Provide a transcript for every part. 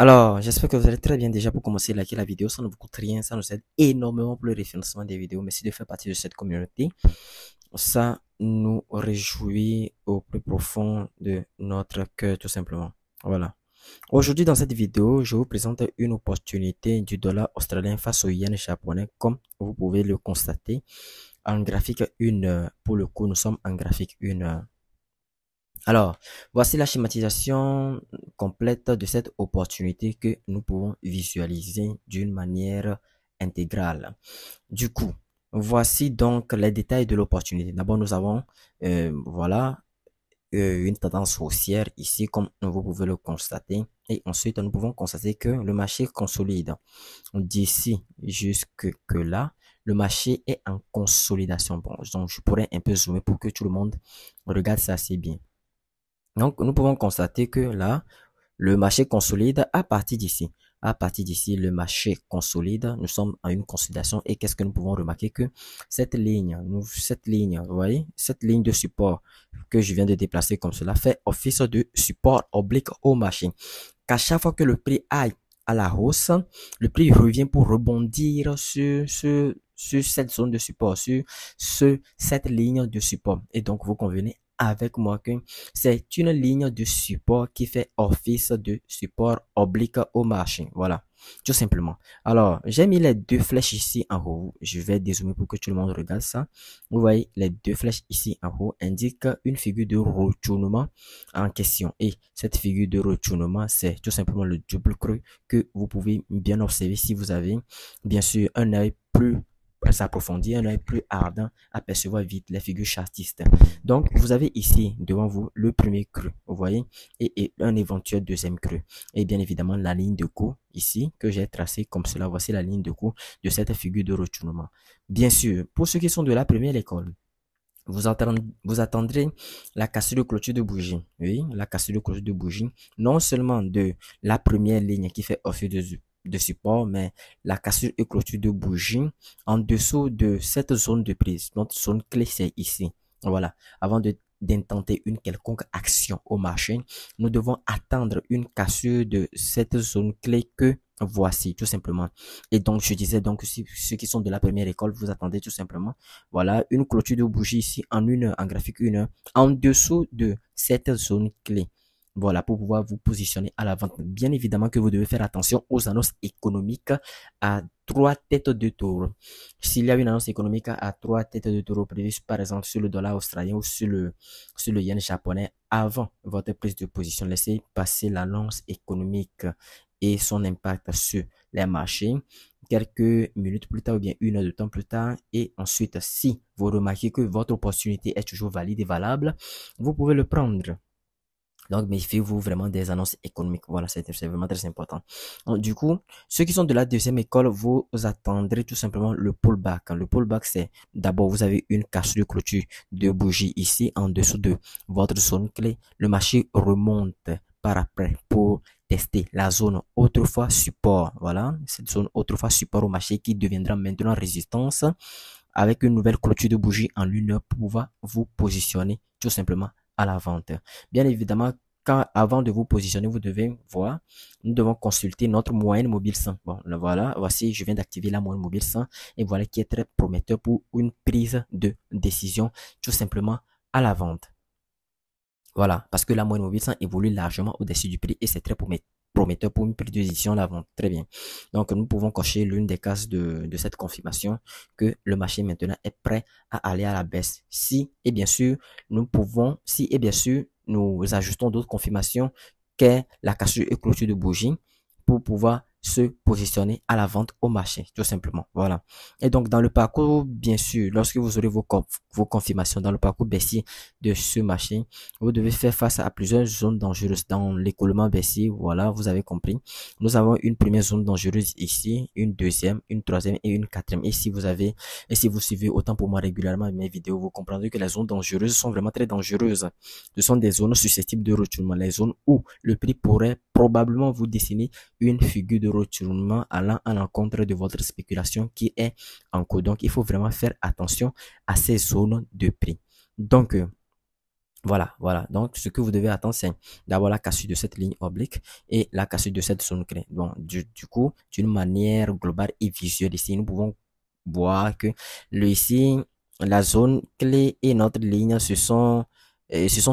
Alors, j'espère que vous allez très bien. Déjà, pour commencer, likez la vidéo, ça ne vous coûte rien, ça nous aide énormément pour le référencement des vidéos. Merci de faire partie de cette communauté. Ça nous réjouit au plus profond de notre cœur, tout simplement. Voilà. Aujourd'hui, dans cette vidéo, je vous présente une opportunité du dollar australien face au yen japonais, comme vous pouvez le constater. En graphique 1 pour le coup, nous sommes en graphique 1 Alors, voici la schématisation complète de cette opportunité que nous pouvons visualiser d'une manière intégrale. Du coup, voici donc les détails de l'opportunité. D'abord, nous avons, voilà, une tendance haussière ici, comme vous pouvez le constater. Et ensuite, nous pouvons constater que le marché consolide. D'ici jusque là, le marché est en consolidation. Bon, donc je pourrais un peu zoomer pour que tout le monde regarde ça assez bien. Donc, nous pouvons constater que là, le marché consolide à partir d'ici. À partir d'ici, le marché consolide. Nous sommes en une consolidation. Et qu'est-ce que nous pouvons remarquer que cette ligne, vous voyez, cette ligne de support que je viens de déplacer comme cela fait office de support oblique au marché. Qu'à chaque fois que le prix aille à la hausse, le prix revient pour rebondir sur cette zone de support, sur cette ligne de support. Et donc, vous convenez avec moi que c'est une ligne de support qui fait office de support oblique au marché. Voilà, tout simplement. Alors, j'ai mis les deux flèches ici en haut. Je vais dézoomer pour que tout le monde regarde ça. Vous voyez, les deux flèches ici en haut indiquent une figure de retournement en question. Et cette figure de retournement, c'est tout simplement le double creux que vous pouvez bien observer si vous avez, bien sûr, un œil plus s'approfondir, un œil plus ardent, apercevoir vite les figures chartistes. Donc, vous avez ici devant vous le premier creux, vous voyez, et un éventuel deuxième creux. Et bien évidemment, la ligne de coup ici que j'ai tracée comme cela. Voici la ligne de coup de cette figure de retournement. Bien sûr, pour ceux qui sont de la première école, vous attendrez la cassure de clôture de bougie. Oui, la cassure de clôture de bougie. Non seulement de la première ligne qui fait office de support, mais la cassure et clôture de bougie en dessous de cette zone de prise. Notre zone clé, c'est ici. Voilà. Avant d'intenter une quelconque action au marché, nous devons attendre une cassure de cette zone clé que voici, tout simplement. Et donc, je disais donc, si ceux qui sont de la première école, vous attendez tout simplement, voilà, une clôture de bougie ici en en graphique 1 en dessous de cette zone clé. Voilà, pour pouvoir vous positionner à la vente. Bien évidemment que vous devez faire attention aux annonces économiques à trois têtes de taureau. S'il y a une annonce économique à trois têtes de taureau prévue, par exemple, sur le dollar australien ou sur le yen japonais, avant votre prise de position, laissez passer l'annonce économique et son impact sur les marchés quelques minutes plus tard ou bien une heure de temps plus tard. Et ensuite, si vous remarquez que votre opportunité est toujours valide et valable, vous pouvez le prendre. Donc, méfiez-vous vraiment des annonces économiques. Voilà, c'est vraiment très important. Donc, du coup, ceux qui sont de la deuxième école, vous attendrez tout simplement le pullback. Le pullback, c'est d'abord, vous avez une cassure de clôture de bougie ici en dessous de votre zone clé. Le marché remonte par après pour tester la zone autrefois support. Voilà, cette zone autrefois support au marché qui deviendra maintenant résistance avec une nouvelle clôture de bougie en lune pour pouvoir vous positionner tout simplement à la vente. Bien évidemment, avant de vous positionner, vous devez voir, nous devons consulter notre moyenne mobile 100. Bon, là, voilà, voici, je viens d'activer la moyenne mobile 100 et voilà qui est très prometteur pour une prise de décision tout simplement à la vente. Voilà, parce que la moyenne mobile 100 évolue largement au-dessus du prix et c'est très prometteur pour une prise de décision à la vente. Très bien. Donc, nous pouvons cocher l'une des cases de cette confirmation que le marché maintenant est prêt à aller à la baisse. Si, et bien sûr, si, et bien sûr, nous ajustons d'autres confirmations qu'est la cassure et clôture de bougie pour pouvoir se positionner à la vente au marché, tout simplement. Voilà. Et donc, dans le parcours, bien sûr, lorsque vous aurez vos confirmations dans le parcours baissier de ce marché, vous devez faire face à plusieurs zones dangereuses dans l'écoulement baissier. Voilà, vous avez compris. Nous avons une première zone dangereuse ici, une deuxième, une troisième et une quatrième. Et si vous suivez autant pour moi régulièrement mes vidéos, vous comprendrez que les zones dangereuses sont vraiment très dangereuses. Ce sont des zones susceptibles de retournement, les zones où le prix pourrait probablement vous dessiner une figure de retournement allant à l'encontre de votre spéculation qui est en cours. Donc, il faut vraiment faire attention à ces zones de prix. Donc, Voilà. Donc, ce que vous devez attendre, c'est d'avoir la cassure de cette ligne oblique et la cassure de cette zone clé. Donc, du coup, d'une manière globale et visuelle ici, nous pouvons voir que ici, la zone clé et notre ligne se sont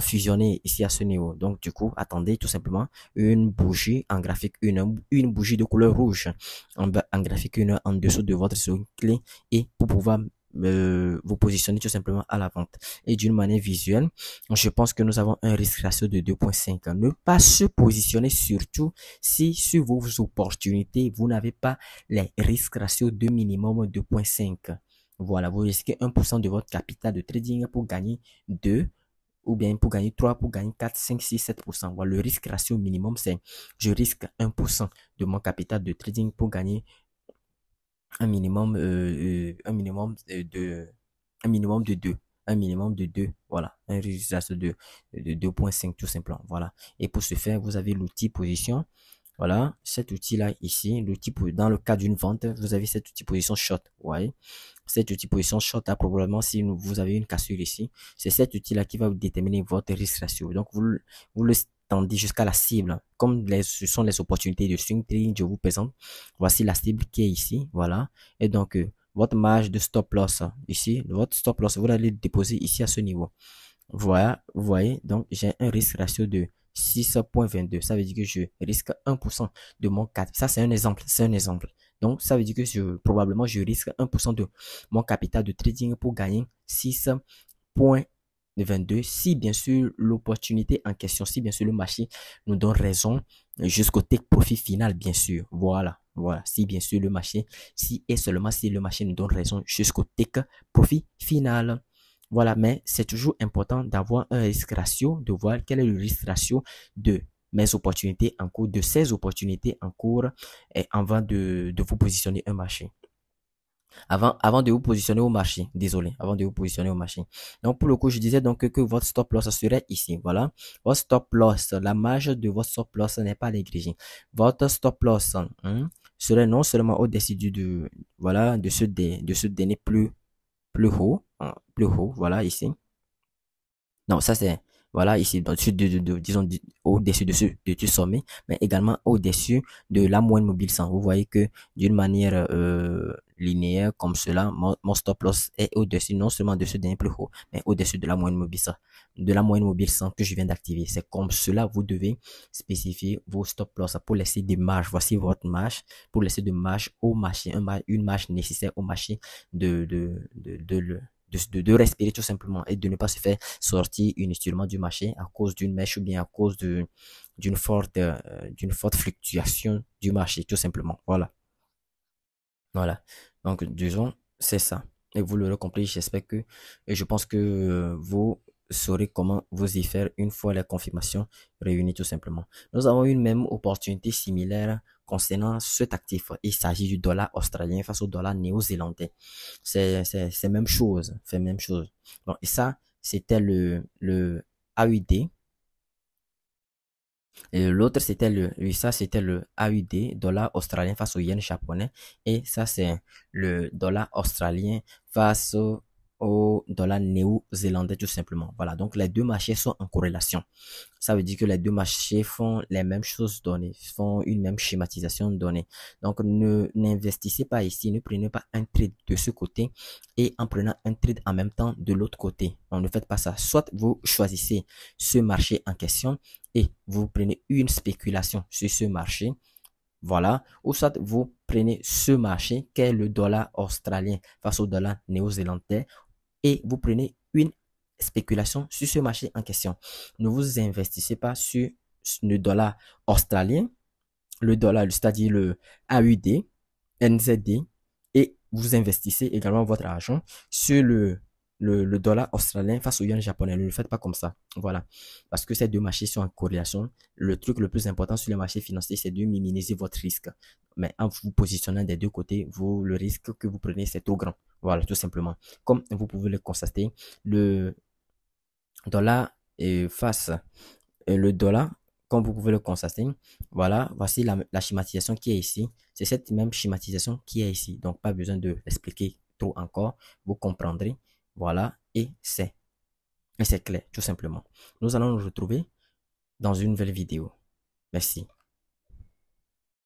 fusionnés ici à ce niveau. Donc, du coup, attendez tout simplement une bougie en graphique, une bougie de couleur rouge en graphique, une en dessous de votre zone clé et pour pouvoir vous positionner tout simplement à la vente. Et d'une manière visuelle, je pense que nous avons un risque ratio de 2,5. Ne pas se positionner surtout si sur vos opportunités, vous n'avez pas les risques ratio de minimum 2,5. Voilà, vous risquez 1% de votre capital de trading pour gagner 2 ou bien pour gagner 3, pour gagner 4, 5, 6, 7%. Voilà, le risque ratio minimum, c'est je risque 1% de mon capital de trading pour gagner un minimum un minimum de 2. Un minimum de 2. Voilà. Un résultat de 2,5 tout simplement. Voilà. Et pour ce faire, vous avez l'outil position. Voilà. Cet outil-là ici, l'outil dans le cas d'une vente, vous avez cet outil position short. Vous voyez. Cet outil position short a probablement, si vous avez une cassure ici, c'est cet outil-là qui va vous déterminer votre risque ratio. Donc, vous le tendez jusqu'à la cible. Comme ce sont les opportunités de swing trading, je vous présente. Voici la cible qui est ici. Voilà. Et donc, votre marge de stop loss, ici, votre stop loss, vous allez le déposer ici à ce niveau. Voilà, vous voyez, donc j'ai un risque ratio de 6,22. Ça veut dire que je risque 1% de mon capital. Ça, c'est un exemple. C'est un exemple. Donc, ça veut dire que probablement, je risque 1% de mon capital de trading pour gagner 6,22. Si bien sûr l'opportunité en question, si bien sûr le marché nous donne raison jusqu'au take profit final, bien sûr. Voilà. Voilà. Si bien sûr le marché, si et seulement si le marché nous donne raison jusqu'au take profit final. Voilà, mais c'est toujours important d'avoir un risque ratio, de voir quel est le risque ratio de mes opportunités en cours, de ces opportunités en cours, et avant de vous positionner un marché. Avant de vous positionner au marché, désolé, avant de vous positionner au marché. Donc, pour le coup, je disais donc que votre stop loss serait ici, voilà. Votre stop loss, la marge de votre stop loss n'est pas négligée. Votre stop loss serait non seulement au-dessus voilà, de ce dernier plus haut, plus haut, voilà, ici. Non, ça c'est, voilà, ici, au-dessus disons, au-dessus du sommet, mais également au-dessus de la moyenne mobile 100. Vous voyez que d'une manière linéaire comme cela, mon stop loss est au-dessus, non seulement de ce dernier plus haut, mais au-dessus de la moyenne mobile 100, de la moyenne mobile 100 que je viens d'activer. C'est comme cela, vous devez spécifier vos stop loss pour laisser des marges. Voici votre marge, pour laisser de marge au marché, une marge nécessaire au marché de respirer tout simplement et de ne pas se faire sortir inutilement du marché à cause d'une mèche ou bien à cause d'une forte fluctuation du marché tout simplement. Voilà. Voilà. Donc, disons, c'est ça. Et vous l'aurez compris, j'espère que, et je pense que vous saurez comment vous y faire une fois les confirmations réunies tout simplement. Nous avons une même opportunité similaire concernant cet actif. Il s'agit du dollar australien face au dollar néo-zélandais. C'est même chose. C'est même chose. Bon, et ça, c'était le AUD. Et l'autre, c'était oui, ça, c'était le AUD, dollar australien face au yen japonais. Et ça, c'est le dollar australien face au dollar néo-zélandais, tout simplement. Voilà. Donc, les deux marchés sont en corrélation. Ça veut dire que les deux marchés font les mêmes choses données, font une même schématisation donnée. Donc, n'investissez pas ici, ne prenez pas un trade de ce côté et en prenant un trade en même temps de l'autre côté. On ne fait pas ça. Soit vous choisissez ce marché en question et vous prenez une spéculation sur ce marché. Voilà. Ou soit vous prenez ce marché qui est le dollar australien face au dollar néo-zélandais et vous prenez une spéculation sur ce marché en question. Ne vous investissez pas sur le dollar australien, le dollar, c'est-à-dire le AUD, NZD, et vous investissez également votre argent sur le dollar australien face au yuan japonais. Ne le faites pas comme ça. Voilà. Parce que ces deux marchés sont en corrélation. Le truc le plus important sur les marchés financiers, c'est de minimiser votre risque. Mais en vous positionnant des deux côtés, le risque que vous prenez, c'est trop grand. Voilà, tout simplement. Comme vous pouvez le constater, le dollar face le dollar, comme vous pouvez le constater, voilà, voici la schématisation qui est ici. C'est cette même schématisation qui est ici. Donc, pas besoin de l'expliquer trop encore. Vous comprendrez. Voilà, et c'est Et c'est clair, tout simplement. Nous allons nous retrouver dans une nouvelle vidéo. Merci.